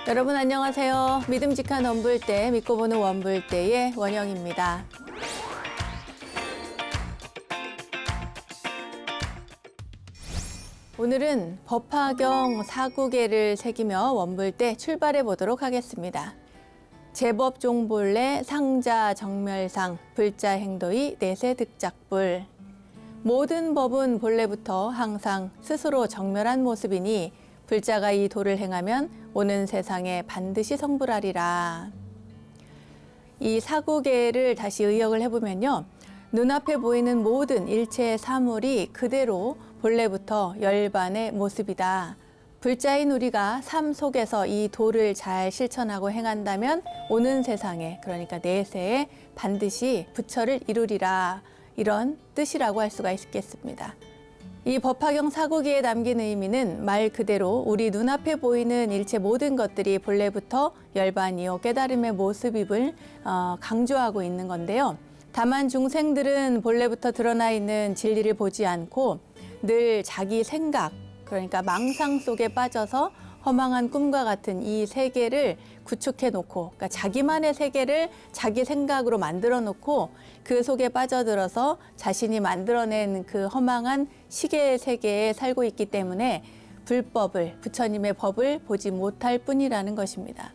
여러분 안녕하세요. 믿음직한 원불대, 믿고 보는 원불대의 원영입니다. 오늘은 법화경 사구계를 새기며 원불대 출발해 보도록 하겠습니다. 제법종본래 상자 정멸상 불자행도의 내세 득작불. 모든 법은 본래부터 항상 스스로 정멸한 모습이니 불자가 이 도를 행하면 오는 세상에 반드시 성불하리라. 이 사구계를 다시 의역을 해보면요. 눈앞에 보이는 모든 일체의 사물이 그대로 본래부터 열반의 모습이다. 불자인 우리가 삶 속에서 이 도를 잘 실천하고 행한다면 오는 세상에, 그러니까 내세에 반드시 부처를 이루리라. 이런 뜻이라고 할 수가 있겠습니다. 이 법화경 사구기에 담긴 의미는 말 그대로 우리 눈앞에 보이는 일체 모든 것들이 본래부터 열반이요 깨달음의 모습임을 강조하고 있는 건데요. 다만 중생들은 본래부터 드러나 있는 진리를 보지 않고 늘 자기 생각, 그러니까 망상 속에 빠져서 허망한 꿈과 같은 이 세계를 구축해 놓고, 그러니까 자기만의 세계를 자기 생각으로 만들어 놓고 그 속에 빠져들어서 자신이 만들어낸 그 허망한 시계의 세계에 살고 있기 때문에 불법을, 부처님의 법을 보지 못할 뿐이라는 것입니다.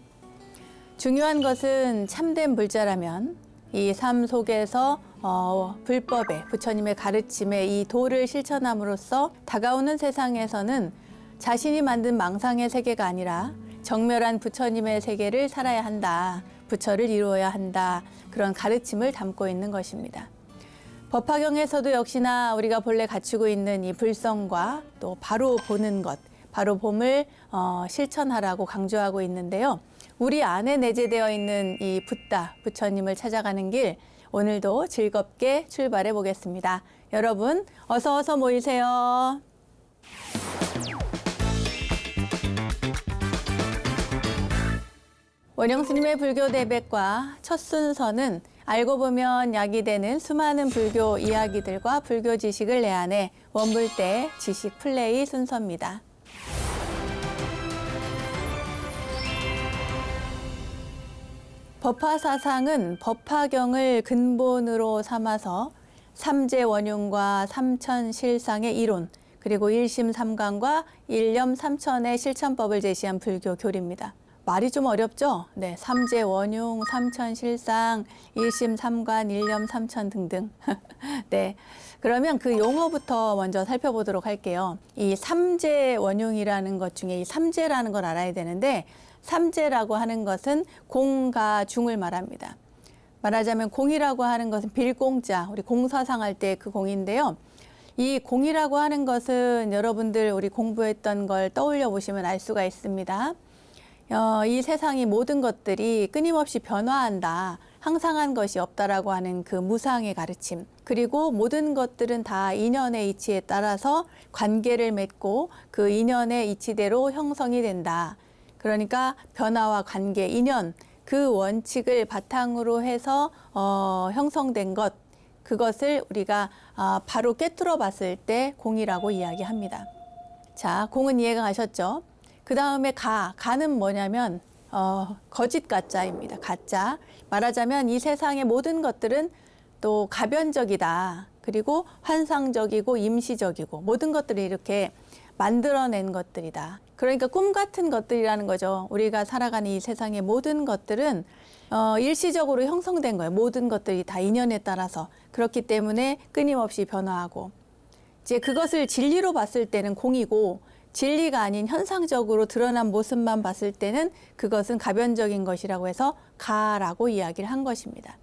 중요한 것은 참된 불자라면 이 삶 속에서 불법의, 부처님의 가르침에 이 도를 실천함으로써 다가오는 세상에서는 자신이 만든 망상의 세계가 아니라 정멸한 부처님의 세계를 살아야 한다. 부처를 이루어야 한다. 그런 가르침을 담고 있는 것입니다. 법화경에서도 역시나 우리가 본래 갖추고 있는 이 불성과 또 바로 보는 것, 바로 봄을 실천하라고 강조하고 있는데요. 우리 안에 내재되어 있는 이 붓다, 부처님을 찾아가는 길, 오늘도 즐겁게 출발해 보겠습니다. 여러분, 어서 모이세요. 원영스님의 불교 대백과 첫 순서는 알고 보면 약이 되는 수많은 불교 이야기들과 불교 지식을 내안해 원불대 지식 플레이 순서입니다. 법화사상은 법화경을 근본으로 삼아서 삼재원흉과 삼천실상의 이론, 그리고 일심삼관과 일념삼천의 실천법을 제시한 불교 교리입니다. 말이 좀 어렵죠? 네, 삼재원흉, 삼천실상, 일심삼관, 일념삼천 등등. 네, 그러면 그 용어부터 먼저 살펴보도록 할게요. 이 삼재원흉이라는 것 중에 이 삼재라는 걸 알아야 되는데, 삼재라고 하는 것은 공가 중을 말합니다. 말하자면 공이라고 하는 것은 빌공자, 우리 공사상할 때 그 공인데요. 이 공이라고 하는 것은 여러분들 우리 공부했던 걸 떠올려 보시면 알 수가 있습니다. 이 세상의 모든 것들이 끊임없이 변화한다. 항상한 것이 없다라고 하는 그 무상의 가르침. 그리고 모든 것들은 다 인연의 이치에 따라서 관계를 맺고 그 인연의 이치대로 형성이 된다. 그러니까 변화와 관계, 인연, 그 원칙을 바탕으로 해서 형성된 것, 그것을 우리가 바로 꿰뚫어 봤을 때 공이라고 이야기합니다. 자, 공은 이해가 가셨죠? 그 다음에 가는 뭐냐면 거짓 가짜입니다. 가짜. 말하자면 이 세상의 모든 것들은 또 가변적이다. 그리고 환상적이고 임시적이고 모든 것들이 이렇게 만들어낸 것들이다. 그러니까 꿈 같은 것들이라는 거죠. 우리가 살아가는 이 세상의 모든 것들은 일시적으로 형성된 거예요. 모든 것들이 다 인연에 따라서. 그렇기 때문에 끊임없이 변화하고, 이제 그것을 진리로 봤을 때는 공이고, 진리가 아닌 현상적으로 드러난 모습만 봤을 때는 그것은 가변적인 것이라고 해서 가라고 이야기를 한 것입니다.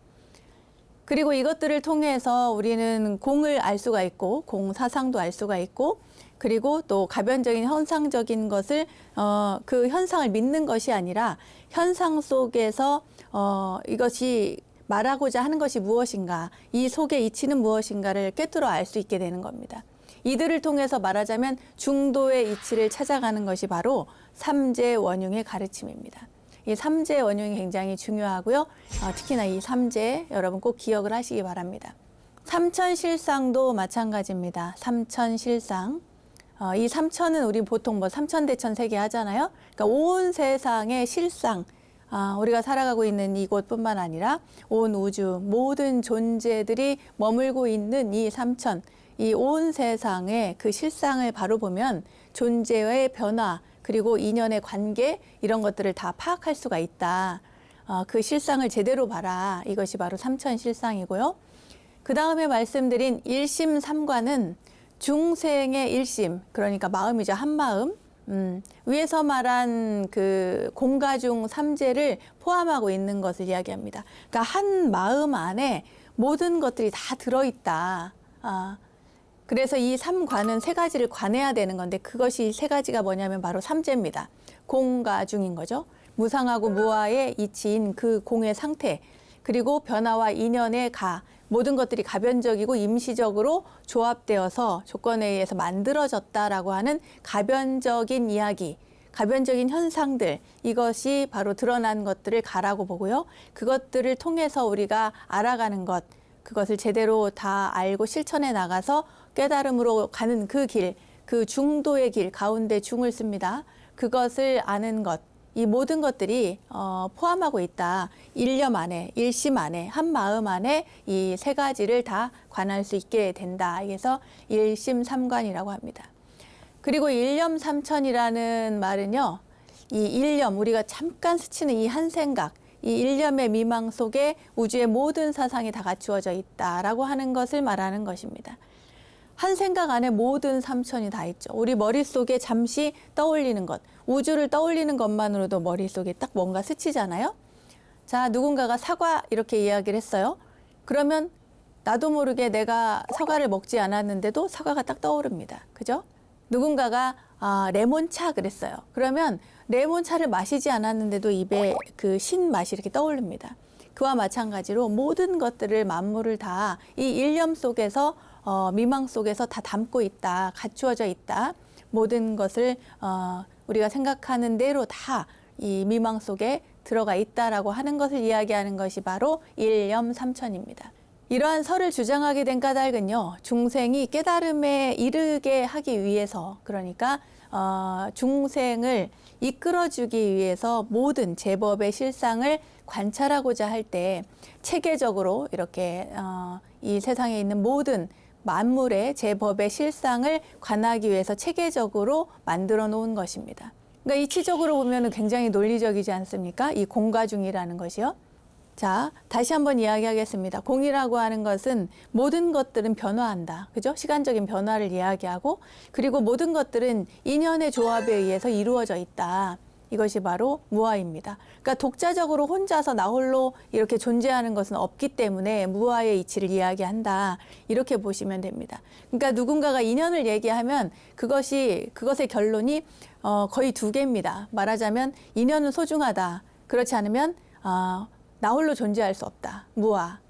그리고 이것들을 통해서 우리는 공을 알 수가 있고, 공사상도 알 수가 있고, 그리고 또 가변적인 현상적인 것을 그 현상을 믿는 것이 아니라 현상 속에서 이것이 말하고자 하는 것이 무엇인가, 이 속의 이치는 무엇인가를 꿰뚫어 알 수 있게 되는 겁니다. 이들을 통해서 말하자면 중도의 이치를 찾아가는 것이 바로 삼재원흉의 가르침입니다. 이 삼재원흉이 굉장히 중요하고요. 특히나 이 삼재 여러분 꼭 기억을 하시기 바랍니다. 삼천실상도 마찬가지입니다. 삼천실상. 이 삼천은 우리 보통 뭐 삼천대천 세계 하잖아요. 그러니까 온 세상의 실상, 우리가 살아가고 있는 이곳뿐만 아니라 온 우주 모든 존재들이 머물고 있는 이 삼천, 이 온 세상의 그 실상을 바로 보면 존재의 변화 그리고 인연의 관계 이런 것들을 다 파악할 수가 있다. 그 실상을 제대로 봐라. 이것이 바로 삼천 실상이고요. 그 다음에 말씀드린 일심삼관은 중생의 일심, 그러니까 마음이죠. 한마음. 위에서 말한 그 공가중 삼재를 포함하고 있는 것을 이야기합니다. 그러니까 한 마음 안에 모든 것들이 다 들어있다. 그래서 이 삼관은 세 가지를 관해야 되는 건데 그것이 세 가지가 뭐냐면 바로 삼재입니다. 공가중인 거죠. 무상하고 무아의 이치인 그 공의 상태, 그리고 변화와 인연의 가, 모든 것들이 가변적이고 임시적으로 조합되어서 조건에 의해서 만들어졌다라고 하는 가변적인 이야기, 가변적인 현상들, 이것이 바로 드러난 것들을 가라고 보고요. 그것들을 통해서 우리가 알아가는 것, 그것을 제대로 다 알고 실천해 나가서 깨달음으로 가는 그 길, 그 중도의 길, 가운데 중을 씁니다. 그것을 아는 것, 이 모든 것들이 포함하고 있다. 일념 안에, 일심 안에, 한 마음 안에 이 세 가지를 다 관할 수 있게 된다. 그래서 일심삼관이라고 합니다. 그리고 일념삼천이라는 말은요, 이 일념, 우리가 잠깐 스치는 이 한 생각, 이 일념의 미망 속에 우주의 모든 사상이 다 갖추어져 있다라고 하는 것을 말하는 것입니다. 한 생각 안에 모든 삼천이 다 있죠. 우리 머릿속에 잠시 떠올리는 것, 우주를 떠올리는 것만으로도 머릿속에 딱 뭔가 스치잖아요. 자, 누군가가 사과 이렇게 이야기를 했어요. 그러면 나도 모르게 내가 사과를 먹지 않았는데도 사과가 딱 떠오릅니다. 그죠? 누군가가 레몬차 그랬어요. 그러면 레몬차를 마시지 않았는데도 입에 그 신맛이 이렇게 떠오릅니다. 그와 마찬가지로 모든 것들을 만물을 다 이 일념 속에서 미망 속에서 다 담고 있다, 갖추어져 있다. 모든 것을 우리가 생각하는 대로 다 이 미망 속에 들어가 있다라고 하는 것을 이야기하는 것이 바로 일념삼천입니다. 이러한 설을 주장하게 된 까닭은요, 중생이 깨달음에 이르게 하기 위해서, 그러니까 중생을 이끌어주기 위해서 모든 제법의 실상을 관찰하고자 할 때 체계적으로 이렇게 이 세상에 있는 모든 만물의 제법의 실상을 관하기 위해서 체계적으로 만들어 놓은 것입니다. 그러니까 이치적으로 보면 굉장히 논리적이지 않습니까? 이 공가중이라는 것이요. 자, 다시 한번 이야기하겠습니다. 공이라고 하는 것은 모든 것들은 변화한다. 그죠? 시간적인 변화를 이야기하고, 그리고 모든 것들은 인연의 조합에 의해서 이루어져 있다. 이것이 바로 무아입니다. 그러니까 독자적으로 혼자서 나 홀로 이렇게 존재하는 것은 없기 때문에 무아의 이치를 이야기한다. 이렇게 보시면 됩니다. 그러니까 누군가가 인연을 얘기하면 그것의 결론이 거의 두 개입니다. 말하자면 인연은 소중하다. 그렇지 않으면 나 홀로 존재할 수 없다. 무아.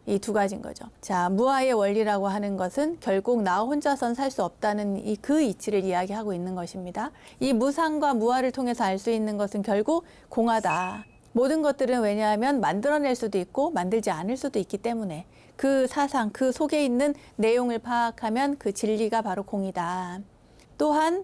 이 두 가지인 거죠. 자, 무아의 원리라고 하는 것은 결국 나 혼자선 살 수 없다는 그 이치를 이야기하고 있는 것입니다. 이 무상과 무아를 통해서 알 수 있는 것은 결국 공하다. 모든 것들은 왜냐하면 만들어낼 수도 있고 만들지 않을 수도 있기 때문에 그 사상, 그 속에 있는 내용을 파악하면 그 진리가 바로 공이다. 또한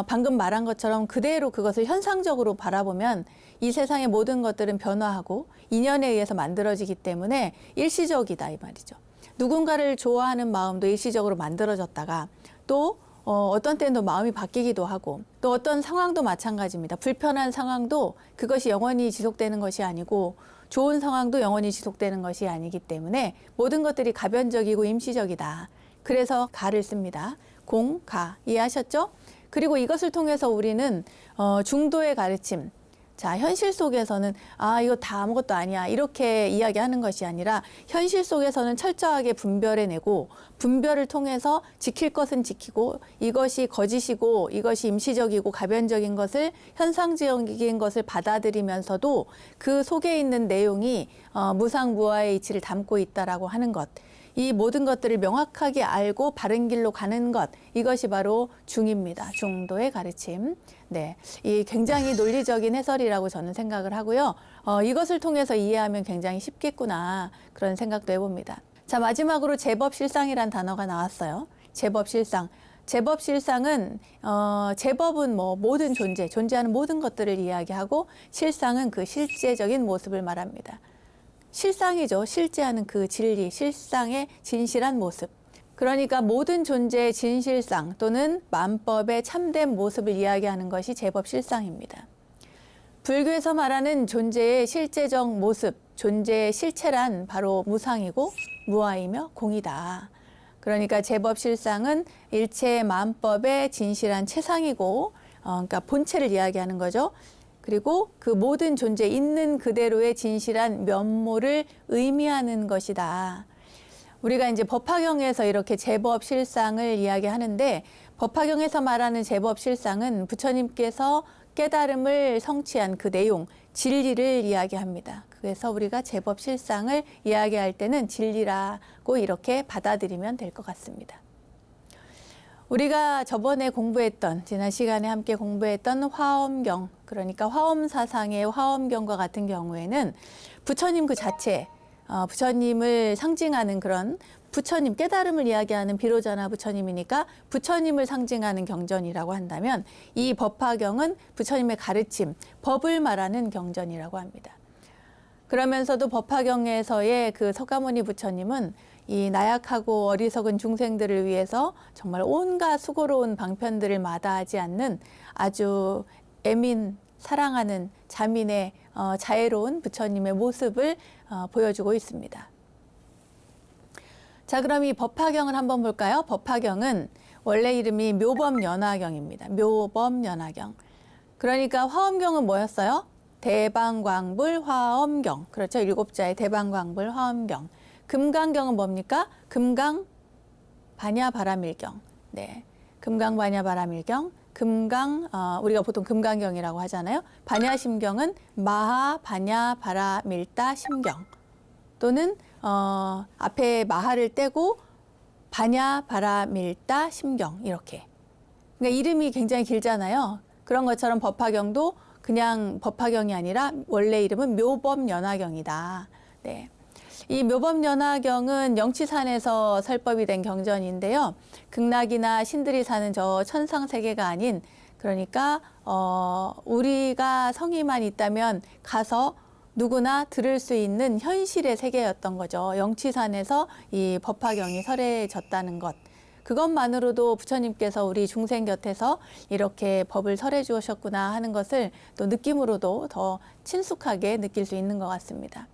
방금 말한 것처럼 그대로 그것을 현상적으로 바라보면 이 세상의 모든 것들은 변화하고 인연에 의해서 만들어지기 때문에 일시적이다 이 말이죠. 누군가를 좋아하는 마음도 일시적으로 만들어졌다가 또 어떤 때는 또 마음이 바뀌기도 하고 또 어떤 상황도 마찬가지입니다. 불편한 상황도 그것이 영원히 지속되는 것이 아니고 좋은 상황도 영원히 지속되는 것이 아니기 때문에 모든 것들이 가변적이고 임시적이다. 그래서 가를 씁니다. 공, 가. 이해하셨죠? 그리고 이것을 통해서 우리는 중도의 가르침, 자, 현실 속에서는 이거 다 아무것도 아니야 이렇게 이야기하는 것이 아니라 현실 속에서는 철저하게 분별해내고 분별을 통해서 지킬 것은 지키고 이것이 거짓이고 이것이 임시적이고 가변적인 것을 현상적인 것을 받아들이면서도 그 속에 있는 내용이 무상무아의 이치를 담고 있다라고 하는 것. 이 모든 것들을 명확하게 알고 바른 길로 가는 것, 이것이 바로 중입니다. 중도의 가르침. 네, 이 굉장히 논리적인 해설이라고 저는 생각을 하고요. 이것을 통해서 이해하면 굉장히 쉽겠구나 그런 생각도 해봅니다. 자, 마지막으로 제법실상이란 단어가 나왔어요. 제법실상. 제법실상은 제법은 뭐 모든 존재하는 모든 것들을 이야기하고 실상은 그 실제적인 모습을 말합니다. 실상이죠. 실제하는 그 진리, 실상의 진실한 모습. 그러니까 모든 존재의 진실상 또는 만법의 참된 모습을 이야기하는 것이 제법실상입니다. 불교에서 말하는 존재의 실제적 모습, 존재의 실체란 바로 무상이고 무아이며 공이다. 그러니까 제법실상은 일체 만법의 진실한 체상이고 그러니까 본체를 이야기하는 거죠. 그리고 그 모든 존재 있는 그대로의 진실한 면모를 의미하는 것이다. 우리가 이제 법화경에서 이렇게 제법실상을 이야기하는데 법화경에서 말하는 제법실상은 부처님께서 깨달음을 성취한 그 내용, 진리를 이야기합니다. 그래서 우리가 제법실상을 이야기할 때는 진리라고 이렇게 받아들이면 될 것 같습니다. 우리가 저번에 공부했던, 지난 시간에 함께 공부했던 화엄경, 그러니까 화엄사상의 화엄경과 같은 경우에는 부처님 그 자체, 부처님을 상징하는 그런 부처님, 깨달음을 이야기하는 비로자나 부처님이니까 부처님을 상징하는 경전이라고 한다면 이 법화경은 부처님의 가르침, 법을 말하는 경전이라고 합니다. 그러면서도 법화경에서의 그 석가모니 부처님은 이 나약하고 어리석은 중생들을 위해서 정말 온갖 수고로운 방편들을 마다하지 않는 아주 애민, 사랑하는 자민의 자애로운 부처님의 모습을 보여주고 있습니다. 자, 그럼 이 법화경을 한번 볼까요? 법화경은 원래 이름이 묘법연화경입니다. 묘법연화경. 그러니까 화엄경은 뭐였어요? 대방광불 화엄경. 그렇죠. 7자의 대방광불 화엄경. 금강경은 뭡니까? 금강 반야 바라밀경. 네. 금강 반야 바라밀경. 우리가 보통 금강경이라고 하잖아요. 반야심경은 마하 반야 바라밀다 심경. 또는 앞에 마하를 떼고 반야 바라밀다 심경 이렇게. 그러니까 이름이 굉장히 길잖아요. 그런 것처럼 법화경도 그냥 법화경이 아니라 원래 이름은 묘법연화경이다. 네. 이 묘법연화경은 영치산에서 설법이 된 경전인데요. 극락이나 신들이 사는 저 천상세계가 아닌, 그러니까 우리가 성의만 있다면 가서 누구나 들을 수 있는 현실의 세계였던 거죠. 영치산에서 이 법화경이 설해졌다는 것. 그것만으로도 부처님께서 우리 중생 곁에서 이렇게 법을 설해 주셨구나 하는 것을 또 느낌으로도 더 친숙하게 느낄 수 있는 것 같습니다.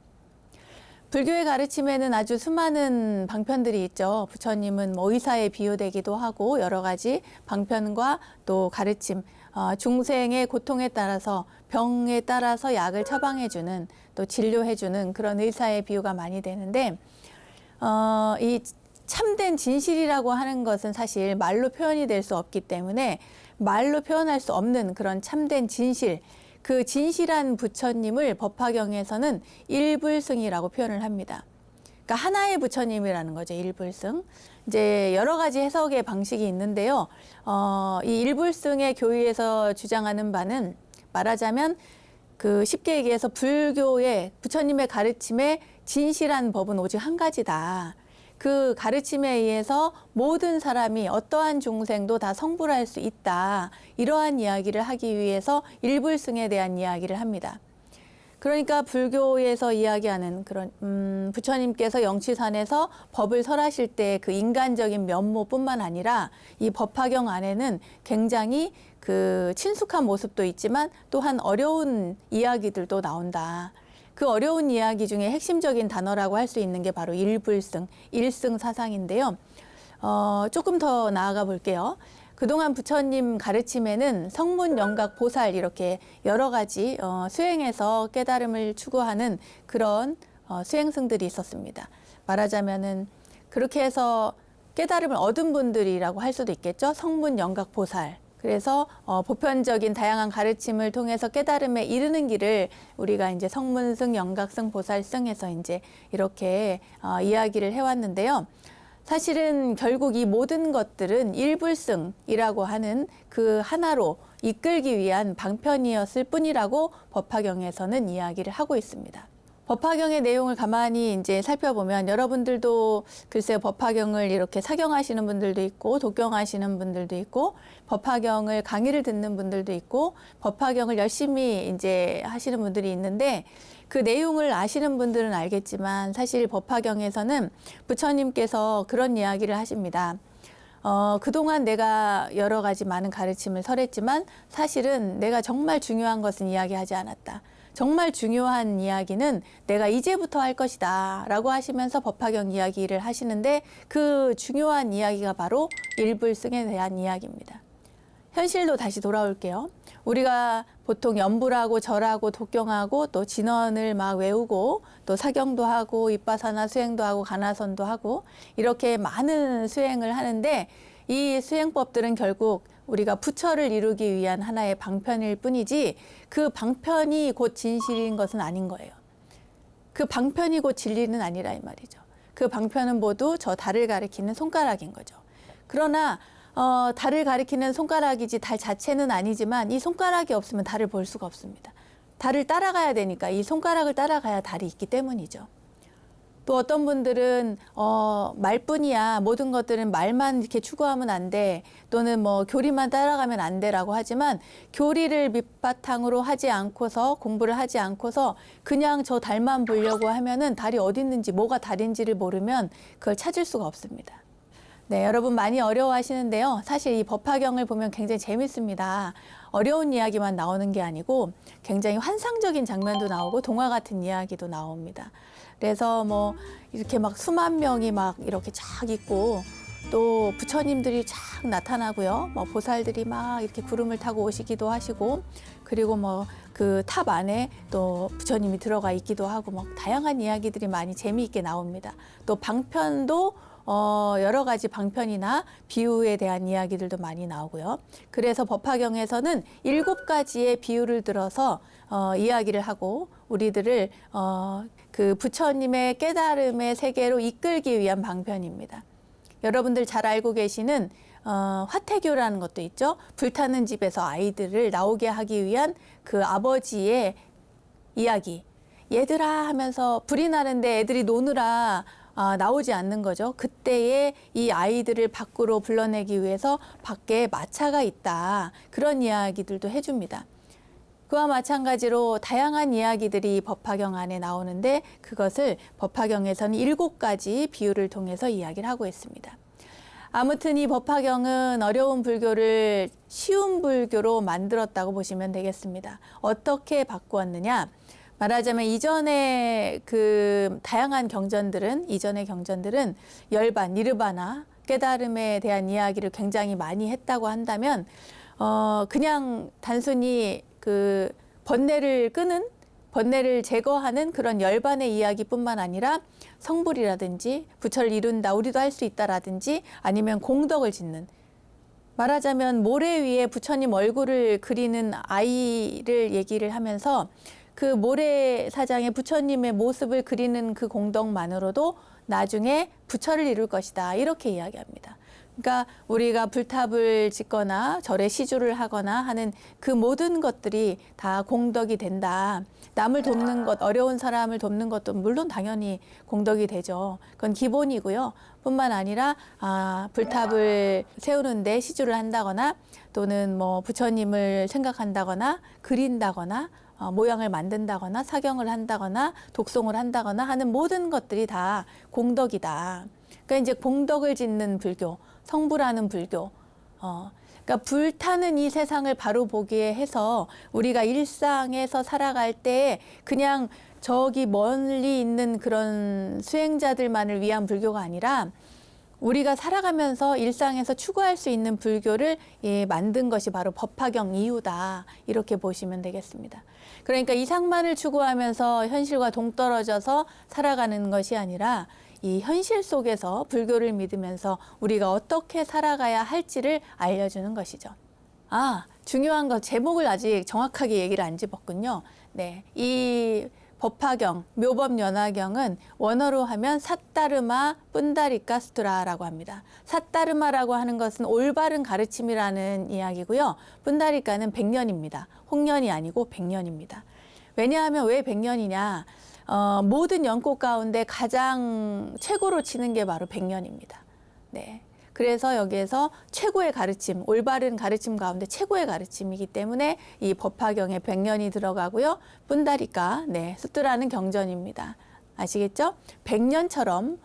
불교의 가르침에는 아주 수많은 방편들이 있죠. 부처님은 뭐 의사에 비유되기도 하고 여러 가지 방편과 또 가르침, 중생의 고통에 따라서 병에 따라서 약을 처방해주는 또 진료해주는 그런 의사의 비유가 많이 되는데 이 참된 진실이라고 하는 것은 사실 말로 표현이 될 수 없기 때문에 말로 표현할 수 없는 그런 참된 진실, 그 진실한 부처님을 법화경에서는 일불승이라고 표현을 합니다. 그러니까 하나의 부처님이라는 거죠. 일불승. 이제 여러 가지 해석의 방식이 있는데요. 이 일불승의 교의에서 주장하는 바는 말하자면 그 쉽게 얘기해서 불교의 부처님의 가르침의 진실한 법은 오직 한 가지다. 그 가르침에 의해서 모든 사람이 어떠한 중생도 다 성불할 수 있다. 이러한 이야기를 하기 위해서 일불승에 대한 이야기를 합니다. 그러니까 불교에서 이야기하는 그런 부처님께서 영치산에서 법을 설하실 때 그 인간적인 면모뿐만 아니라 이 법화경 안에는 굉장히 그 친숙한 모습도 있지만 또한 어려운 이야기들도 나온다. 그 어려운 이야기 중에 핵심적인 단어라고 할 수 있는 게 바로 일불승, 일승 사상인데요. 조금 더 나아가 볼게요. 그동안 부처님 가르침에는 성문, 영각, 보살 이렇게 여러 가지 수행해서 깨달음을 추구하는 그런 수행승들이 있었습니다. 말하자면은 그렇게 해서 깨달음을 얻은 분들이라고 할 수도 있겠죠. 성문, 영각, 보살. 그래서 보편적인 다양한 가르침을 통해서 깨달음에 이르는 길을 우리가 이제 성문승, 영각승, 보살승에서 이제 이렇게 이야기를 해왔는데요. 사실은 결국 이 모든 것들은 일불승이라고 하는 그 하나로 이끌기 위한 방편이었을 뿐이라고 법화경에서는 이야기를 하고 있습니다. 법화경의 내용을 가만히 이제 살펴보면 여러분들도 글쎄요, 법화경을 이렇게 사경하시는 분들도 있고 독경하시는 분들도 있고 법화경을 강의를 듣는 분들도 있고 법화경을 열심히 이제 하시는 분들이 있는데 그 내용을 아시는 분들은 알겠지만 사실 법화경에서는 부처님께서 그런 이야기를 하십니다. 그동안 내가 여러 가지 많은 가르침을 설했지만 사실은 내가 정말 중요한 것은 이야기하지 않았다. 정말 중요한 이야기는 내가 이제부터 할 것이다 라고 하시면서 법화경 이야기를 하시는데 그 중요한 이야기가 바로 일불승에 대한 이야기입니다. 현실로 다시 돌아올게요. 우리가 보통 연불하고 절하고 독경하고 또 진언을 막 외우고 또 사경도 하고 입바사나 수행도 하고 가나선도 하고 이렇게 많은 수행을 하는데 이 수행법들은 결국 우리가 부처를 이루기 위한 하나의 방편일 뿐이지 그 방편이 곧 진실인 것은 아닌 거예요. 그 방편이 곧 진리는 아니라 이 말이죠. 그 방편은 모두 저 달을 가리키는 손가락인 거죠. 그러나 달을 가리키는 손가락이지 달 자체는 아니지만 이 손가락이 없으면 달을 볼 수가 없습니다. 달을 따라가야 되니까 이 손가락을 따라가야 달이 있기 때문이죠. 또 어떤 분들은 말뿐이야, 모든 것들은 말만 이렇게 추구하면 안 돼, 또는 뭐 교리만 따라가면 안 돼라고 하지만 교리를 밑바탕으로 하지 않고서 공부를 하지 않고서 그냥 저 달만 보려고 하면은 달이 어디 있는지 뭐가 달인지를 모르면 그걸 찾을 수가 없습니다. 네, 여러분 많이 어려워하시는데요. 사실 이 법화경을 보면 굉장히 재밌습니다. 어려운 이야기만 나오는 게 아니고 굉장히 환상적인 장면도 나오고 동화 같은 이야기도 나옵니다. 그래서 뭐 이렇게 막 수만 명이 막 이렇게 쫙 있고 또 부처님들이 쫙 나타나고요. 뭐 보살들이 막 이렇게 구름을 타고 오시기도 하시고 그리고 뭐 그 탑 안에 또 부처님이 들어가 있기도 하고 뭐 다양한 이야기들이 많이 재미있게 나옵니다. 또 방편도 여러 가지 방편이나 비유에 대한 이야기들도 많이 나오고요. 그래서 법화경에서는 7가지의 비유를 들어서 이야기를 하고 우리들을 그 부처님의 깨달음의 세계로 이끌기 위한 방편입니다. 여러분들 잘 알고 계시는 화태교라는 것도 있죠. 불타는 집에서 아이들을 나오게 하기 위한 그 아버지의 이야기. 얘들아 하면서 불이 나는데 애들이 노느라 나오지 않는 거죠. 그때에 이 아이들을 밖으로 불러내기 위해서 밖에 마차가 있다. 그런 이야기들도 해줍니다. 그와 마찬가지로 다양한 이야기들이 법화경 안에 나오는데 그것을 법화경에서는 7가지 비유를 통해서 이야기를 하고 있습니다. 아무튼 이 법화경은 어려운 불교를 쉬운 불교로 만들었다고 보시면 되겠습니다. 어떻게 바꾸었느냐? 말하자면 이전의 그 다양한 경전들은 열반, 니르바나 깨달음에 대한 이야기를 굉장히 많이 했다고 한다면 그냥 단순히 그 번뇌를 제거하는 그런 열반의 이야기뿐만 아니라 성불이라든지 부처를 이룬다, 우리도 할 수 있다라든지 아니면 공덕을 짓는, 말하자면 모래 위에 부처님 얼굴을 그리는 아이를 얘기를 하면서 그 모래사장에 부처님의 모습을 그리는 그 공덕만으로도 나중에 부처를 이룰 것이다. 이렇게 이야기합니다. 그러니까 우리가 불탑을 짓거나 절에 시주를 하거나 하는 그 모든 것들이 다 공덕이 된다. 남을 돕는 것, 어려운 사람을 돕는 것도 물론 당연히 공덕이 되죠. 그건 기본이고요. 뿐만 아니라 불탑을 세우는데 시주를 한다거나 또는 뭐 부처님을 생각한다거나 그린다거나 모양을 만든다거나 사경을 한다거나 독송을 한다거나 하는 모든 것들이 다 공덕이다. 그러니까 이제 공덕을 짓는 불교, 성불하는 불교. 그러니까 불타는 이 세상을 바로 보게 해서 우리가 일상에서 살아갈 때 그냥 저기 멀리 있는 그런 수행자들만을 위한 불교가 아니라 우리가 살아가면서 일상에서 추구할 수 있는 불교를 만든 것이 바로 법화경 이유다. 이렇게 보시면 되겠습니다. 그러니까 이상만을 추구하면서 현실과 동떨어져서 살아가는 것이 아니라 이 현실 속에서 불교를 믿으면서 우리가 어떻게 살아가야 할지를 알려주는 것이죠. 중요한 거 제목을 아직 정확하게 얘기를 안 짚었군요. 네, 이 법화경, 묘법연화경은 원어로 하면 삿다르마 뿐다리까 수트라라고 합니다. 삿다르마라고 하는 것은 올바른 가르침이라는 이야기고요. 뿐다리까는 백년입니다. 홍년이 아니고 백년입니다. 왜냐하면 왜 백년이냐? 모든 연꽃 가운데 가장 최고로 치는 게 바로 백년입니다. 네. 그래서 여기에서 최고의 가르침, 올바른 가르침 가운데 최고의 가르침이기 때문에 이 법화경에 백년이 들어가고요. 뿐다리가 네, 숫두라는 경전입니다. 아시겠죠? 백년처럼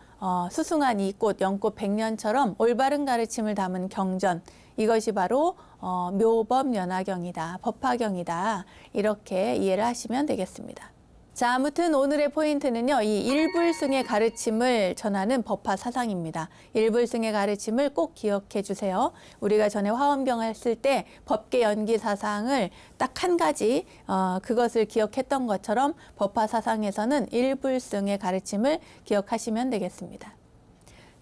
수승한 이 꽃, 연꽃 백년처럼 올바른 가르침을 담은 경전, 이것이 바로 묘법연화경이다, 법화경이다, 이렇게 이해를 하시면 되겠습니다. 자, 아무튼 오늘의 포인트는요, 이 일불승의 가르침을 전하는 법화 사상입니다. 일불승의 가르침을 꼭 기억해 주세요. 우리가 전에 화엄경 했을 때 법계 연기 사상을 딱 한 가지 그것을 기억했던 것처럼 법화 사상에서는 일불승의 가르침을 기억하시면 되겠습니다.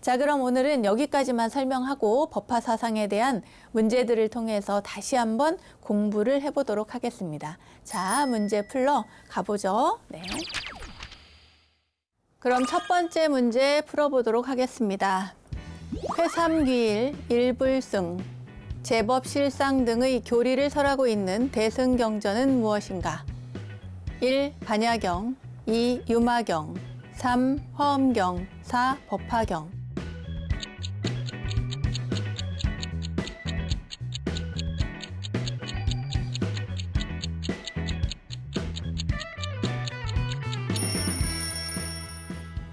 자, 그럼 오늘은 여기까지만 설명하고 법화 사상에 대한 문제들을 통해서 다시 한번 공부를 해보도록 하겠습니다. 자, 문제 풀러 가보죠. 네. 그럼 첫 번째 문제 풀어보도록 하겠습니다. 회삼귀일, 일불승, 제법실상 등의 교리를 설하고 있는 대승경전은 무엇인가? 1. 반야경, 2. 유마경, 3. 화엄경, 4. 법화경.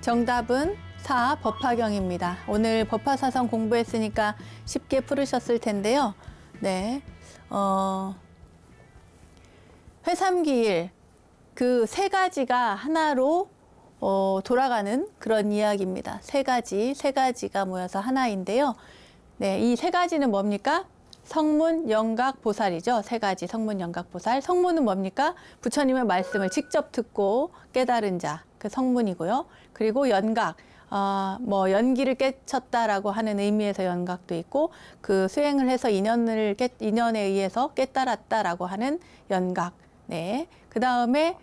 정답은 4. 법화경입니다. 오늘 법화사상 공부했으니까 쉽게 풀으셨을 텐데요. 네, 회삼귀일, 그 세 가지가 하나로 돌아가는 그런 이야기입니다. 세 가지가 모여서 하나인데요. 네, 이 세 가지는 뭡니까? 성문, 영각, 보살이죠. 세 가지 성문, 영각, 보살. 성문은 뭡니까? 부처님의 말씀을 직접 듣고 깨달은 자, 그 성문이고요. 그리고 연각, 연기를 깨쳤다라고 하는 의미에서 연각도 있고, 그 수행을 해서 인연에 의해서 깨달았다라고 하는 연각. 네. 그 다음에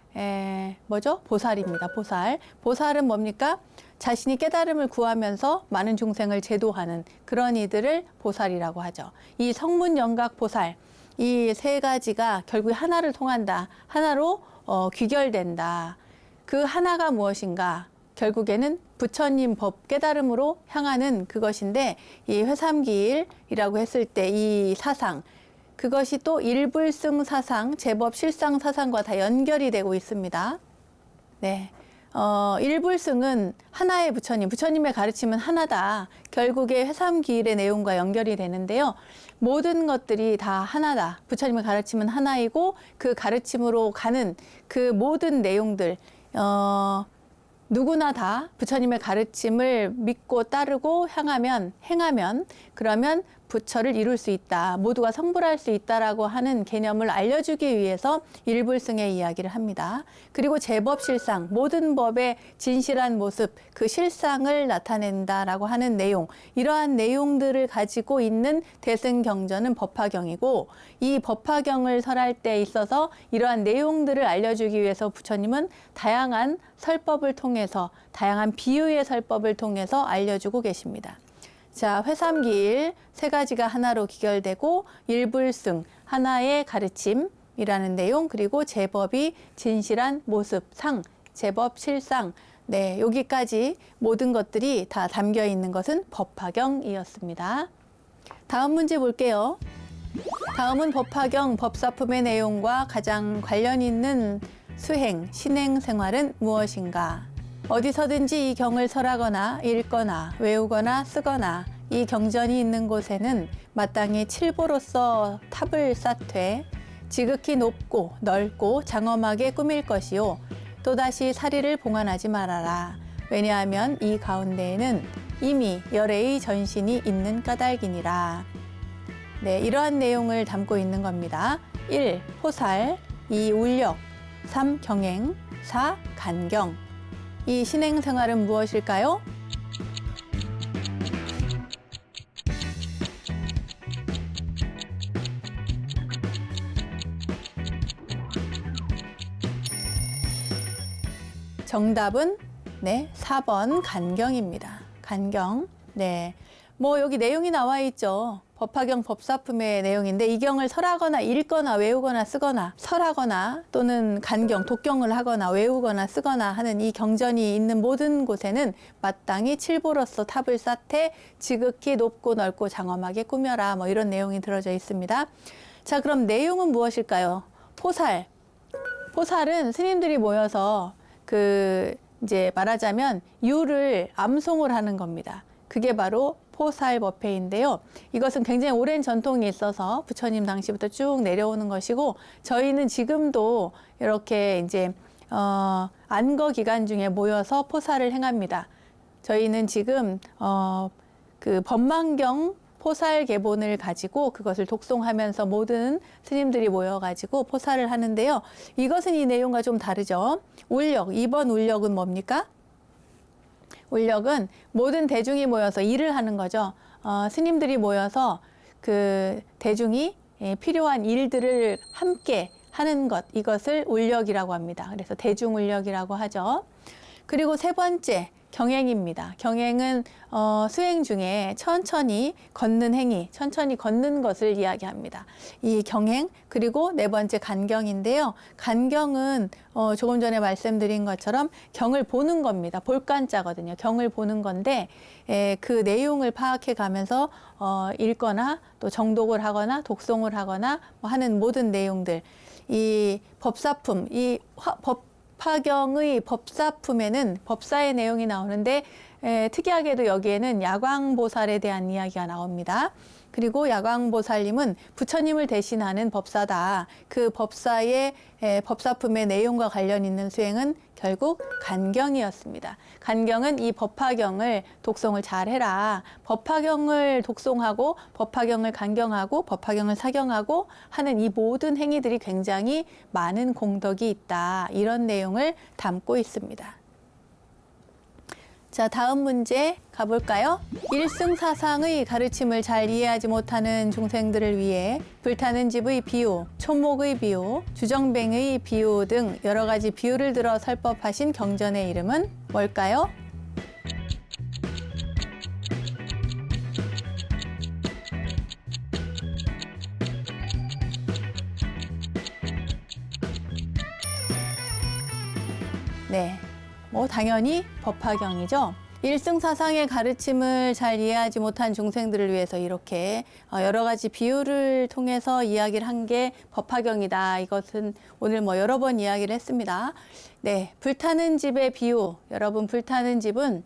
뭐죠? 보살입니다. 보살. 보살은 뭡니까? 자신이 깨달음을 구하면서 많은 중생을 제도하는 그런 이들을 보살이라고 하죠. 이 성문, 영각, 보살, 이 세 가지가 결국 하나를 통한다. 하나로 귀결된다. 그 하나가 무엇인가? 결국에는 부처님 법 깨달음으로 향하는 그것인데, 이 회삼기일이라고 했을 때 이 사상, 그것이 또 일불승 사상, 제법 실상 사상과 다 연결이 되고 있습니다. 네. 일불승은 하나의 부처님의 가르침은 하나다. 결국에 회삼기일의 내용과 연결이 되는데요. 모든 것들이 다 하나다. 부처님의 가르침은 하나이고, 그 가르침으로 가는 그 모든 내용들, 누구나 다 부처님의 가르침을 믿고 따르고 행하면 그러면 부처를 이룰 수 있다. 모두가 성불할 수 있다라고 하는 개념을 알려주기 위해서 일불승의 이야기를 합니다. 그리고 제법실상, 모든 법의 진실한 모습, 그 실상을 나타낸다라고 하는 내용, 이러한 내용들을 가지고 있는 대승경전은 법화경이고, 이 법화경을 설할 때 있어서 이러한 내용들을 알려주기 위해서 부처님은 다양한 설법을 통해서, 다양한 비유의 설법을 통해서 알려주고 계십니다. 자, 회삼기일 세 가지가 하나로 귀결되고, 일불승 하나의 가르침이라는 내용, 그리고 제법이 진실한 모습, 상, 제법 실상, 네, 여기까지 모든 것들이 다 담겨 있는 것은 법화경이었습니다. 다음 문제 볼게요. 다음은 법화경 법사품의 내용과 가장 관련 있는 수행, 신행 생활은 무엇인가? 어디서든지 이 경을 설하거나 읽거나 외우거나 쓰거나 이 경전이 있는 곳에는 마땅히 칠보로서 탑을 쌓되 지극히 높고 넓고 장엄하게 꾸밀 것이요, 또다시 사리를 봉안하지 말아라. 왜냐하면 이 가운데에는 이미 열애의 전신이 있는 까닭이니라. 네, 이러한 내용을 담고 있는 겁니다. 1. 호살, 2. 울력, 3. 경행, 4. 간경. 이 신행 생활은 무엇일까요? 정답은 네, 4번 간경입니다. 간경. 네. 여기 내용이 나와 있죠. 법화경 법사품의 내용인데 이 경을 설하거나 읽거나 외우거나 쓰거나 설하거나 또는 간경, 독경을 하거나 외우거나 쓰거나 하는 이 경전이 있는 모든 곳에는 마땅히 칠보로서 탑을 쌓되 지극히 높고 넓고 장엄하게 꾸며라. 뭐 이런 내용이 들어져 있습니다. 자, 그럼 내용은 무엇일까요? 포살. 포살은 스님들이 모여서 이제 말하자면 유를 암송을 하는 겁니다. 그게 바로 포살법회인데요. 이것은 굉장히 오랜 전통이 있어서 부처님 당시부터 쭉 내려오는 것이고 저희는 지금도 이렇게 이제 안거 기간 중에 모여서 포살을 행합니다. 저희는 지금 그 법망경 포살 계본을 가지고 그것을 독송하면서 모든 스님들이 모여가지고 포살을 하는데요. 이것은 이 내용과 좀 다르죠. 울력, 이번 울력은 뭡니까? 울력은 모든 대중이 모여서 일을 하는 거죠. 스님들이 모여서 그 대중이 필요한 일들을 함께 하는 것, 이것을 울력이라고 합니다. 그래서 대중울력이라고 하죠. 그리고 세 번째, 경행입니다. 경행은 수행 중에 천천히 걷는 행위, 천천히 걷는 것을 이야기합니다. 이 경행, 그리고 네 번째 간경인데요. 간경은 조금 전에 말씀드린 것처럼 경을 보는 겁니다. 볼간자거든요. 경을 보는 건데 그 내용을 파악해 가면서 읽거나 또 정독을 하거나 독송을 하거나 뭐 하는 모든 내용들, 이 법사품, 이 법화경의 법사품에는 법사의 내용이 나오는데 특이하게도 여기에는 야광보살에 대한 이야기가 나옵니다. 그리고 야광보살님은 부처님을 대신하는 법사다. 그 법사의 법사품의 내용과 관련 있는 수행은 결국 간경이었습니다. 간경은 이 법화경을 독송을 잘 해라. 법화경을 독송하고 법화경을 간경하고 법화경을 사경하고 하는 이 모든 행위들이 굉장히 많은 공덕이 있다. 이런 내용을 담고 있습니다. 자, 다음 문제 가볼까요? 일승사상의 가르침을 잘 이해하지 못하는 중생들을 위해 불타는 집의 비유, 초목의 비유, 주정뱅의 비유 등 여러 가지 비유를 들어 설법하신 경전의 이름은 뭘까요? 네. 당연히 법화경이죠. 일승사상의 가르침을 잘 이해하지 못한 중생들을 위해서 이렇게 여러 가지 비유를 통해서 이야기를 한 게 법화경이다. 이것은 오늘 여러 번 이야기를 했습니다. 네, 불타는 집의 비유. 여러분, 불타는 집은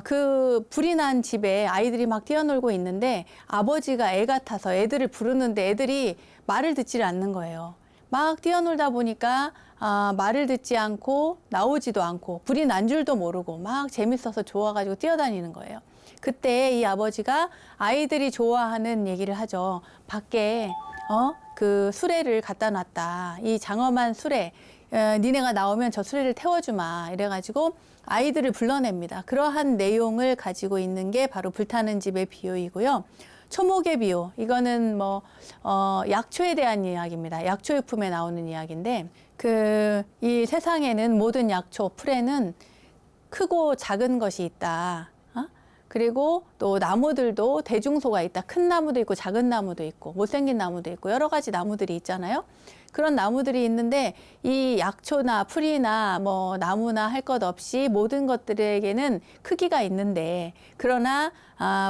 그 불이 난 집에 아이들이 막 뛰어놀고 있는데 아버지가 애 같아서 애들을 부르는데 애들이 말을 듣지를 않는 거예요. 막 뛰어놀다 보니까 말을 듣지 않고 나오지도 않고 불이 난 줄도 모르고 막 재밌어서 좋아가지고 뛰어다니는 거예요. 그때 이 아버지가 아이들이 좋아하는 얘기를 하죠. 밖에 그 수레를 갖다 놨다. 이 장엄한 수레, 니네가 나오면 저 수레를 태워주마. 이래가지고 아이들을 불러냅니다. 그러한 내용을 가지고 있는 게 바로 불타는 집의 비유이고요. 초목의 비유, 이거는 약초에 대한 이야기입니다. 약초유품에 나오는 이야기인데 이 세상에는 모든 약초, 풀에는 크고 작은 것이 있다. 그리고 또 나무들도 대중소가 있다. 큰 나무도 있고 작은 나무도 있고 못생긴 나무도 있고 여러 가지 나무들이 있잖아요. 그런 나무들이 있는데 이 약초나 풀이나 나무나 할 것 없이 모든 것들에게는 크기가 있는데 그러나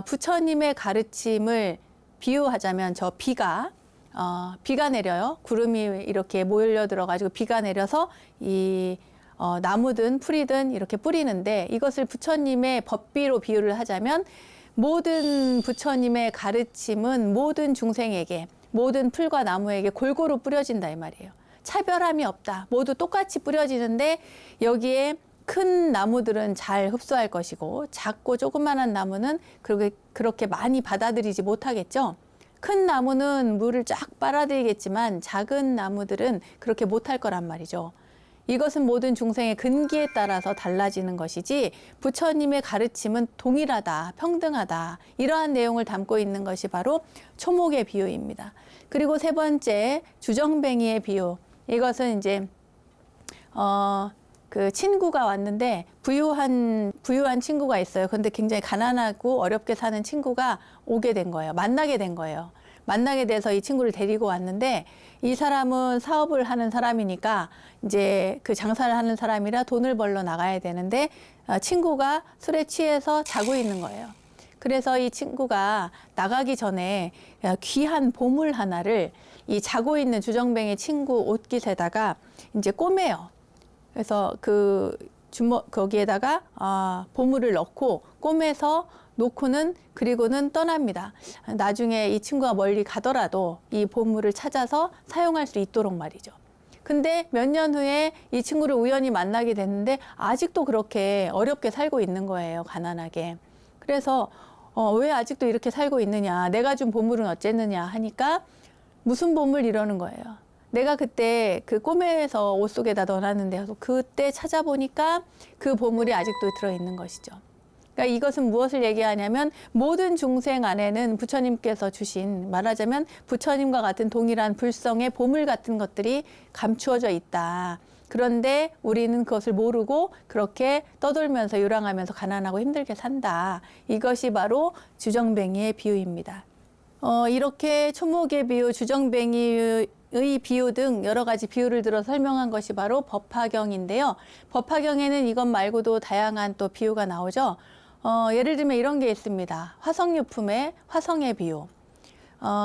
부처님의 가르침을 비유하자면 저 비가 내려요. 구름이 이렇게 몰려 들어가지고 비가 내려서 이 나무든 풀이든 이렇게 뿌리는데 이것을 부처님의 법비로 비유를 하자면 모든 부처님의 가르침은 모든 중생에게 모든 풀과 나무에게 골고루 뿌려진다 이 말이에요. 차별함이 없다. 모두 똑같이 뿌려지는데 여기에 큰 나무들은 잘 흡수할 것이고 작고 조그만한 나무는 그렇게 많이 받아들이지 못하겠죠. 큰 나무는 물을 쫙 빨아들이겠지만 작은 나무들은 그렇게 못할 거란 말이죠. 이것은 모든 중생의 근기에 따라서 달라지는 것이지 부처님의 가르침은 동일하다, 평등하다 이러한 내용을 담고 있는 것이 바로 초목의 비유입니다. 그리고 세 번째 주정뱅이의 비유. 이것은 이제 그 친구가 왔는데 부유한 친구가 있어요. 그런데 굉장히 가난하고 어렵게 사는 친구가 오게 된 거예요. 만나게 된 거예요. 만나게 돼서 이 친구를 데리고 왔는데 이 사람은 사업을 하는 사람이니까 이제 그 장사를 하는 사람이라 돈을 벌러 나가야 되는데 친구가 술에 취해서 자고 있는 거예요. 그래서 이 친구가 나가기 전에 귀한 보물 하나를 이 자고 있는 주정뱅이 친구 옷깃에다가 이제 꼬매요. 그래서 그 거기에다가 보물을 넣고 꼬매서 놓고는 그리고는 떠납니다. 나중에 이 친구가 멀리 가더라도 이 보물을 찾아서 사용할 수 있도록 말이죠. 근데 몇 년 후에 이 친구를 우연히 만나게 됐는데 아직도 그렇게 어렵게 살고 있는 거예요. 가난하게. 그래서 왜 아직도 이렇게 살고 있느냐, 내가 준 보물은 어쨌느냐 하니까 무슨 보물 이러는 거예요. 내가 그때 그 꼬매서 옷 속에다 넣어놨는데 그때 찾아보니까 그 보물이 아직도 들어있는 것이죠. 그러니까 이것은 무엇을 얘기하냐면 모든 중생 안에는 부처님께서 주신, 말하자면 부처님과 같은 동일한 불성의 보물 같은 것들이 감추어져 있다. 그런데 우리는 그것을 모르고 그렇게 떠돌면서 요랑하면서 가난하고 힘들게 산다. 이것이 바로 주정뱅이의 비유입니다. 이렇게 초목의 비유, 주정뱅이의 비유 등 여러 가지 비유를 들어 설명한 것이 바로 법화경인데요. 법화경에는 이것 말고도 다양한 또 비유가 나오죠. 예를 들면 이런 게 있습니다. 화성유품의 화성의 비유.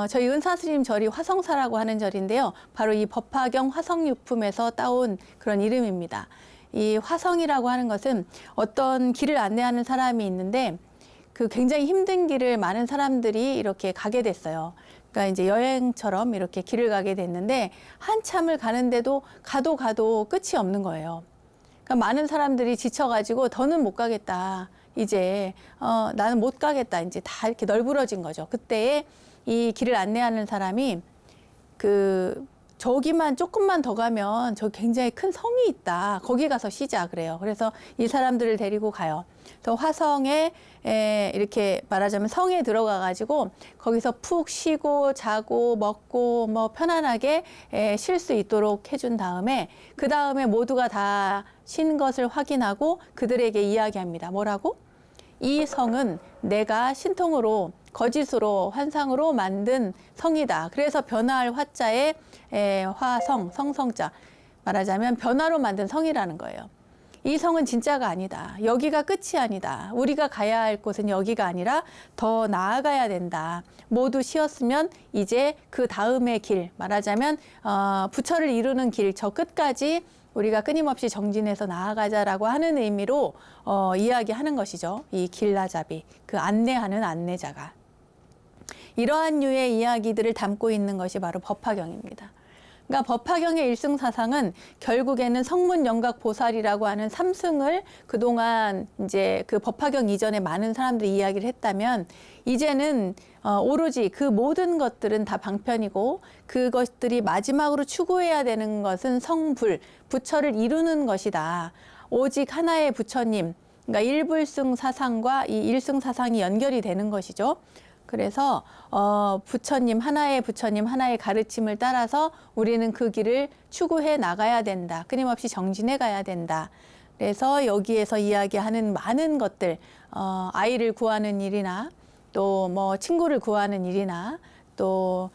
저희 은사스님 절이 화성사라고 하는 절인데요. 바로 이 법화경 화성유품에서 따온 그런 이름입니다. 이 화성이라고 하는 것은 어떤 길을 안내하는 사람이 있는데 그 굉장히 힘든 길을 많은 사람들이 이렇게 가게 됐어요. 그러니까 이제 여행처럼 이렇게 길을 가게 됐는데 한참을 가는데도 가도 끝이 없는 거예요. 그러니까 많은 사람들이 지쳐가지고 더는 못 가겠다. 이제 나는 못 가겠다. 이제 다 이렇게 널브러진 거죠. 그때에 이 길을 안내하는 사람이 저기만 조금만 더 가면 저 굉장히 큰 성이 있다. 거기 가서 쉬자 그래요. 그래서 이 사람들을 데리고 가요. 또 화성에 이렇게 말하자면 성에 들어가 가지고 거기서 푹 쉬고 자고 먹고 뭐 편안하게 쉴 수 있도록 해준 다음에 그 다음에 모두가 다 쉰 것을 확인하고 그들에게 이야기합니다. 뭐라고? 이 성은 내가 신통으로 거짓으로 환상으로 만든 성이다. 그래서 변화할 화자에 화성, 성성자 말하자면 변화로 만든 성이라는 거예요. 이 성은 진짜가 아니다. 여기가 끝이 아니다. 우리가 가야 할 곳은 여기가 아니라 더 나아가야 된다. 모두 쉬었으면 이제 그 다음의 길, 말하자면 부처를 이루는 길, 저 끝까지 우리가 끊임없이 정진해서 나아가자라고 하는 의미로 이야기하는 것이죠. 이 길라잡이, 그 안내하는 안내자가. 이러한 류의 이야기들을 담고 있는 것이 바로 법화경입니다. 그러니까 법화경의 일승사상은 결국에는 성문영각보살이라고 하는 삼승을 그동안 이제 그 법화경 이전에 많은 사람들이 이야기를 했다면 이제는 오로지 그 모든 것들은 다 방편이고 그것들이 마지막으로 추구해야 되는 것은 성불, 부처를 이루는 것이다. 오직 하나의 부처님, 그러니까 일불승사상과 이 일승사상이 연결이 되는 것이죠. 그래서 부처님, 하나의 가르침을 따라서 우리는 그 길을 추구해 나가야 된다. 끊임없이 정진해 가야 된다. 그래서 여기에서 이야기하는 많은 것들, 아이를 구하는 일이나 또 뭐 친구를 구하는 일이나 또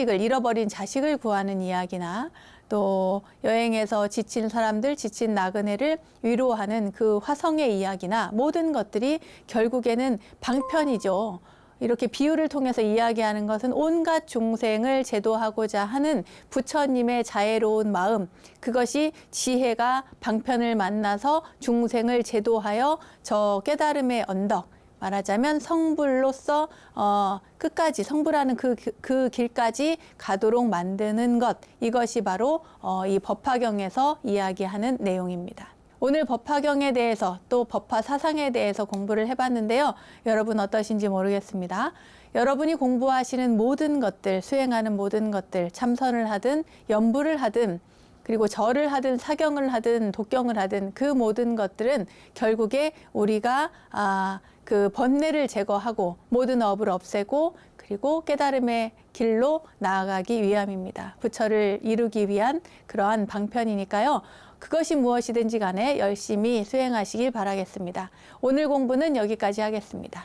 잃어버린 자식을 구하는 이야기나 또 여행에서 지친 사람들, 지친 나그네를 위로하는 그 화성의 이야기나 모든 것들이 결국에는 방편이죠. 이렇게 비유를 통해서 이야기하는 것은 온갖 중생을 제도하고자 하는 부처님의 자애로운 마음, 그것이 지혜가 방편을 만나서 중생을 제도하여 저 깨달음의 언덕, 말하자면 성불로서 끝까지 성불하는 그 길까지 가도록 만드는 것, 이것이 바로 이 법화경에서 이야기하는 내용입니다. 오늘 법화경에 대해서 또 법화 사상에 대해서 공부를 해봤는데요. 여러분 어떠신지 모르겠습니다. 여러분이 공부하시는 모든 것들, 수행하는 모든 것들, 참선을 하든 연부를 하든 그리고 절을 하든 사경을 하든 독경을 하든 그 모든 것들은 결국에 우리가 그 번뇌를 제거하고 모든 업을 없애고 그리고 깨달음의 길로 나아가기 위함입니다. 부처를 이루기 위한 그러한 방편이니까요. 그것이 무엇이든지 간에 열심히 수행하시길 바라겠습니다. 오늘 공부는 여기까지 하겠습니다.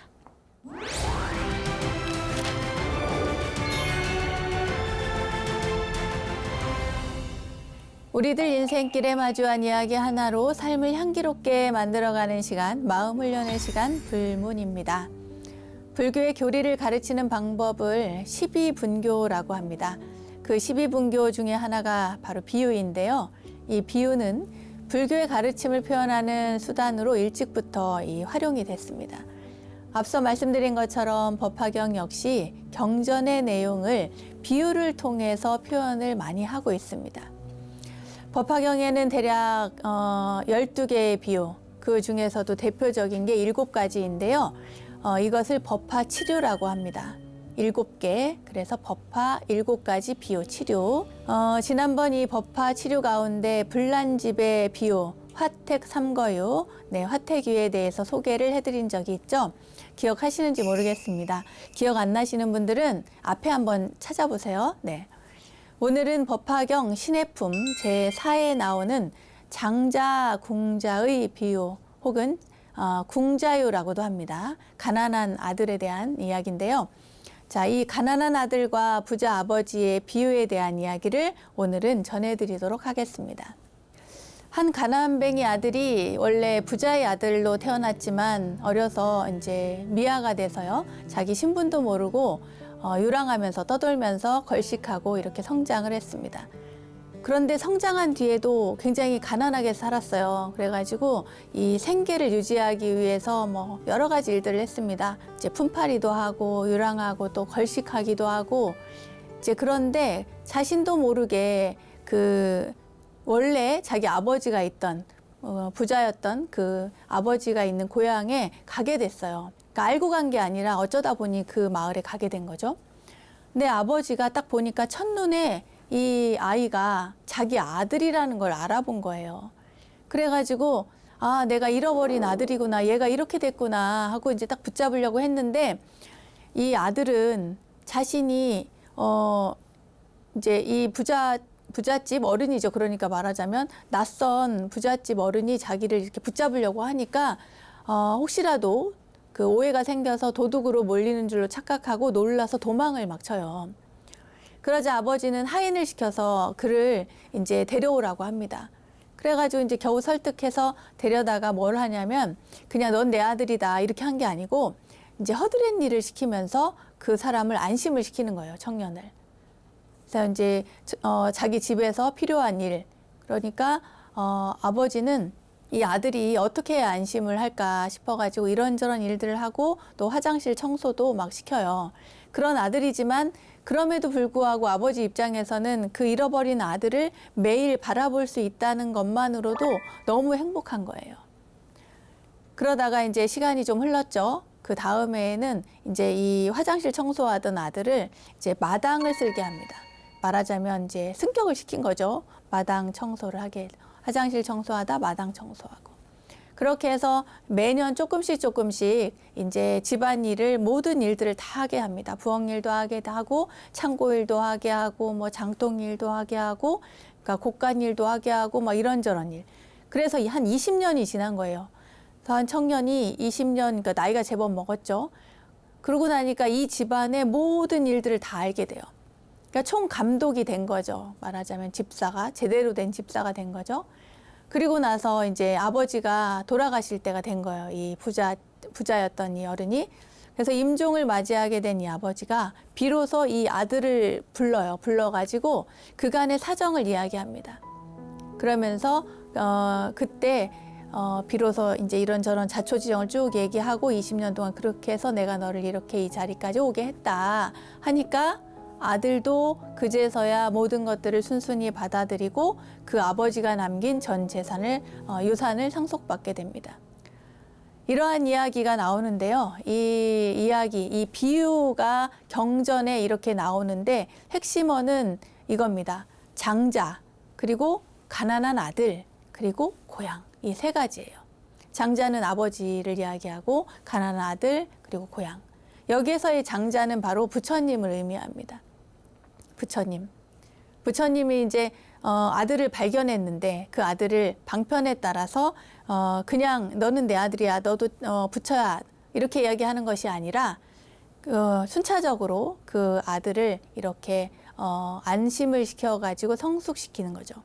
우리들 인생길에 마주한 이야기 하나로 삶을 향기롭게 만들어가는 시간, 마음 훈련의 시간 불문입니다. 불교의 교리를 가르치는 방법을 12분교라고 합니다. 그 12분교 중에 하나가 바로 비유인데요. 이 비유는 불교의 가르침을 표현하는 수단으로 일찍부터 활용이 됐습니다. 앞서 말씀드린 것처럼 법화경 역시 경전의 내용을 비유를 통해서 표현을 많이 하고 있습니다. 법화경에는 대략 12개의 비유, 그 중에서도 대표적인 게 7가지인데요. 이것을 법화치료라고 합니다. 7개, 그래서 법화 7가지 비유, 치료. 지난번 이 법화치료 가운데 불난집의 비유, 화택 삼거유, 화택유에 대해서 소개를 해드린 적이 있죠. 기억하시는지 모르겠습니다. 기억 안 나시는 분들은 앞에 한번 찾아보세요. 오늘은 법화경 신해품 제4에 나오는 장자, 궁자의 비유 혹은 궁자유라고도 합니다. 가난한 아들에 대한 이야기인데요. 자, 이 가난한 아들과 부자 아버지의 비유에 대한 이야기를 오늘은 전해드리도록 하겠습니다. 한 가난뱅이 아들이 원래 부자의 아들로 태어났지만 어려서 이제 미아가 돼서요. 자기 신분도 모르고 유랑하면서 떠돌면서 걸식하고 이렇게 성장을 했습니다. 그런데 성장한 뒤에도 굉장히 가난하게 살았어요. 그래가지고 이 생계를 유지하기 위해서 뭐 여러 가지 일들을 했습니다. 이제 품팔이도 하고 유랑하고 또 걸식하기도 하고 이제 그런데 자신도 모르게 그 원래 자기 아버지가 있던 부자였던 그 아버지가 있는 고향에 가게 됐어요. 그러니까 알고 간 게 아니라 어쩌다 보니 그 마을에 가게 된 거죠. 근데 아버지가 딱 보니까 첫눈에 이 아이가 자기 아들이라는 걸 알아본 거예요. 그래가지고 아, 내가 잃어버린 아들이구나, 얘가 이렇게 됐구나 하고 이제 딱 붙잡으려고 했는데 이 아들은 자신이 이제 이 부잣집 어른이죠. 그러니까 말하자면 낯선 부잣집 어른이 자기를 이렇게 붙잡으려고 하니까 혹시라도 그 오해가 생겨서 도둑으로 몰리는 줄로 착각하고 놀라서 도망을 막 쳐요. 그러자 아버지는 하인을 시켜서 그를 이제 데려오라고 합니다. 그래가지고 이제 겨우 설득해서 데려다가 뭘 하냐면 그냥 넌 내 아들이다 이렇게 한 게 아니고 이제 허드렛 일을 시키면서 그 사람을 안심을 시키는 거예요, 청년을. 그래서 이제 자기 집에서 필요한 일, 그러니까 아버지는 이 아들이 어떻게 해야 안심을 할까 싶어가지고 이런저런 일들을 하고 또 화장실 청소도 막 시켜요. 그런 아들이지만 그럼에도 불구하고 아버지 입장에서는 그 잃어버린 아들을 매일 바라볼 수 있다는 것만으로도 너무 행복한 거예요. 그러다가 이제 시간이 좀 흘렀죠. 그 다음에는 이제 이 화장실 청소하던 아들을 이제 마당을 쓸게 합니다. 말하자면 이제 승격을 시킨 거죠. 마당 청소를 하게. 화장실 청소하다 마당 청소하고. 그렇게 해서 매년 조금씩 이제 집안일을 모든 일들을 다 하게 합니다. 부엌일도 하게 하고 창고일도 하게 하고 뭐 장동일도 하게 하고 그러니까 곡간일도 하게 하고 막 이런저런 일. 그래서 한 20년이 지난 거예요. 그래서 한 청년이 20년, 그러니까 나이가 제법 먹었죠. 그러고 나니까 이 집안의 모든 일들을 다 알게 돼요. 그러니까 총 감독이 된 거죠. 말하자면 집사가, 제대로 된 집사가 된 거죠. 그리고 나서 이제 아버지가 돌아가실 때가 된 거예요. 이 부자였던 이 어른이. 그래서 임종을 맞이하게 된 이 아버지가 비로소 이 아들을 불러요. 불러가지고 그간의 사정을 이야기합니다. 그러면서 그때 비로소 이제 이런저런 자초지정을 쭉 얘기하고 20년 동안 그렇게 해서 내가 너를 이렇게 이 자리까지 오게 했다 하니까 아들도 그제서야 모든 것들을 순순히 받아들이고 그 아버지가 남긴 전 재산을 유산을 상속받게 됩니다. 이러한 이야기가 나오는데요. 이 이야기, 이 비유가 경전에 이렇게 나오는데 핵심어는 이겁니다. 장자, 그리고 가난한 아들, 그리고 고향. 이 세 가지예요. 장자는 아버지를 이야기하고 가난한 아들, 그리고 고향. 여기에서의 장자는 바로 부처님을 의미합니다. 부처님. 부처님이 이제 아들을 발견했는데 그 아들을 방편에 따라서 그냥 너는 내 아들이야, 너도 부처야 이렇게 이야기하는 것이 아니라 순차적으로 그 아들을 이렇게 안심을 시켜가지고 성숙시키는 거죠.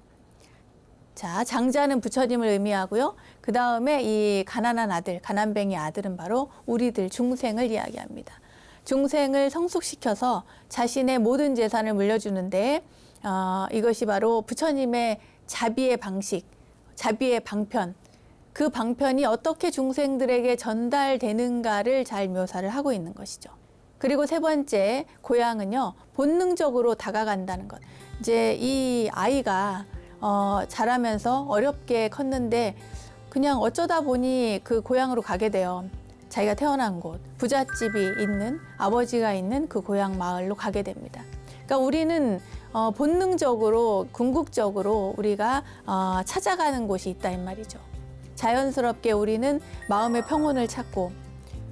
자, 장자는 부처님을 의미하고요. 그 다음에 이 가난한 아들, 가난뱅이 아들은 바로 우리들 중생을 이야기합니다. 중생을 성숙시켜서 자신의 모든 재산을 물려주는데 이것이 바로 부처님의 자비의 방식, 자비의 방편, 그 방편이 어떻게 중생들에게 전달되는가를 잘 묘사를 하고 있는 것이죠. 그리고 세 번째, 고향은요, 본능적으로 다가간다는 것. 이제 이 아이가 자라면서 어렵게 컸는데 그냥 어쩌다 보니 그 고향으로 가게 돼요. 자기가 태어난 곳, 부잣집이 있는, 아버지가 있는 그 고향 마을로 가게 됩니다. 그러니까 우리는 본능적으로, 궁극적으로 우리가 찾아가는 곳이 있다 이 말이죠. 자연스럽게 우리는 마음의 평온을 찾고,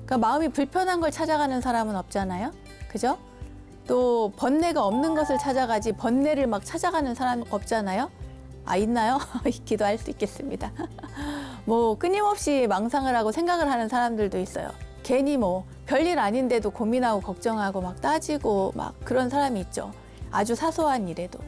그러니까 마음이 불편한 걸 찾아가는 사람은 없잖아요. 그죠? 또 번뇌가 없는 것을 찾아가지 번뇌를 막 찾아가는 사람 없잖아요. 아, 있나요? 있기도 할 수 있겠습니다. 뭐 끊임없이 망상을 하고 생각을 하는 사람들도 있어요. 괜히 뭐 별일 아닌데도 고민하고 걱정하고 막 따지고 막 그런 사람이 있죠. 아주 사소한 일에도.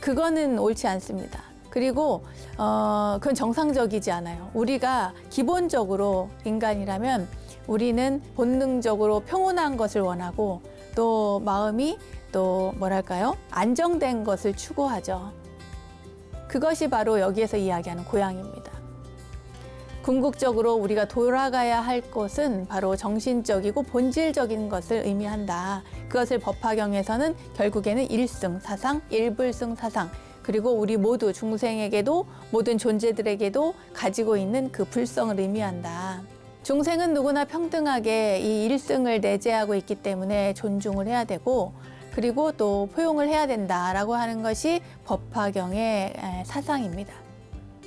그거는 옳지 않습니다. 그리고 그건 정상적이지 않아요. 우리가 기본적으로 인간이라면 우리는 본능적으로 평온한 것을 원하고 또 마음이 또 뭐랄까요? 안정된 것을 추구하죠. 그것이 바로 여기에서 이야기하는 고향입니다. 궁극적으로 우리가 돌아가야 할 것은 바로 정신적이고 본질적인 것을 의미한다. 그것을 법화경에서는 결국에는 일승사상, 일불승사상, 그리고 우리 모두 중생에게도 모든 존재들에게도 가지고 있는 그 불성을 의미한다. 중생은 누구나 평등하게 이 일승을 내재하고 있기 때문에 존중을 해야 되고 그리고 또 포용을 해야 된다라고 하는 것이 법화경의 사상입니다.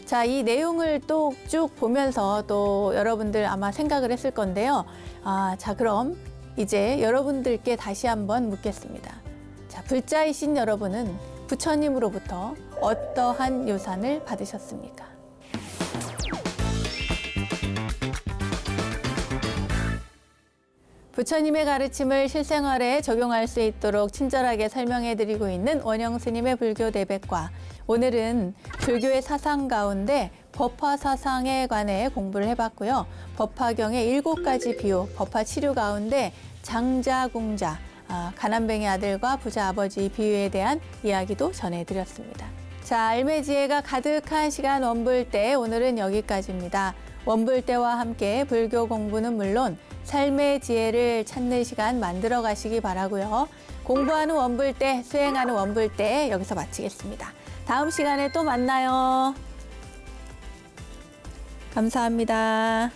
자, 이 내용을 또 쭉 보면서 또 여러분들 아마 생각을 했을 건데요. 자, 그럼 이제 여러분들께 다시 한번 묻겠습니다. 자, 불자이신 여러분은 부처님으로부터 어떠한 유산을 받으셨습니까? 부처님의 가르침을 실생활에 적용할 수 있도록 친절하게 설명해 드리고 있는 원영 스님의 불교 대백과, 오늘은 불교의 사상 가운데 법화 사상에 관해 공부를 해봤고요. 법화경의 7가지 비유, 법화 치류 가운데 장자, 궁자, 가난뱅이 아들과 부자 아버지 비유에 대한 이야기도 전해드렸습니다. 자, 알매지혜가 가득한 시간 원불대, 오늘은 여기까지입니다. 원불대와 함께 불교 공부는 물론 삶의 지혜를 찾는 시간 만들어 가시기 바라고요. 공부하는 원불대, 수행하는 원불대 여기서 마치겠습니다. 다음 시간에 또 만나요. 감사합니다.